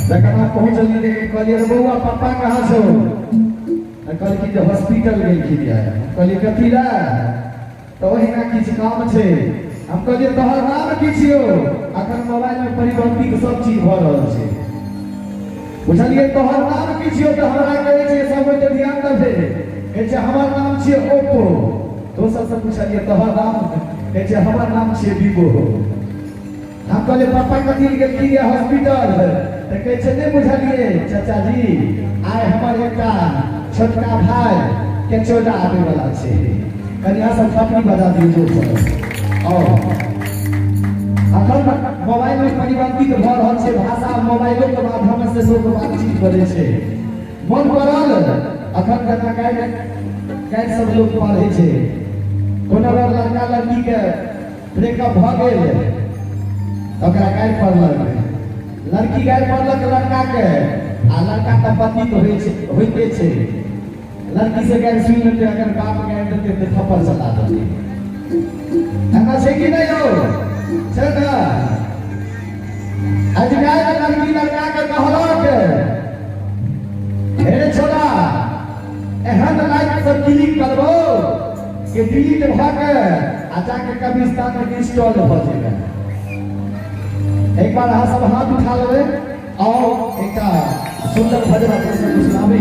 जखन आप पहुँचलिए लेकिन कहलिए रे बउआ पापा कहाँ छौ कहल कि जे हॉस्पिटल गेलखिन कहलिए कथी ला तो ओहिना किछु काम छै हम कहलिए तोहर नाम की छियौ अखन मोबाइल में परिवर्तित सब चीज भ रहल छै बुझलिए तोहर नाम की छियौ तो हमरा कहै छै सब गोटे ध्यान देबे कहै छै हमर नाम छियै ओप्पो दोसर से पूछलिए तोहर नाम कहै छै हमर नाम छियै वीवो हम कहलिए पापा कथी गेलखिन हॉस्पिटल तो कहै छै नहीं बुझलिए चाचा जी आइ हमर एकटा छोटका भाई के चोदा आवे वाला छे कन्या सब थपड़ी बजा दियो जोर से और अखन मोबाइल में परिवर्तित भ रहल छे भाषा मोबाइलो के माध्यम से लोग बातचीत करे छे मन पड़ल अखन कथा काहे सब लोग पढ़े छे कोनो लड़का लड़की के ब्रेकअप भ गेल ओकरा काहे पढ़लक लड़की गाय पढ़लक लड़का के आ लड़का का पति तो होइते छे लड़की से गाय सुन लेते अगर बाप गाय देते तो थप्पड़ चला देते ऐसा छे कि नहीं हो छे ना आज गाय लड़की लड़का के कहलक हे छोरा एहन लाइक सब क्लिक करबो कि डिलीट भ के आ जाके कब्रिस्तान में इंस्टॉल भ जाएगा एक बार हम सब हाथ उठा लेवे और एक सुंदर भजन अपने से सुनावी।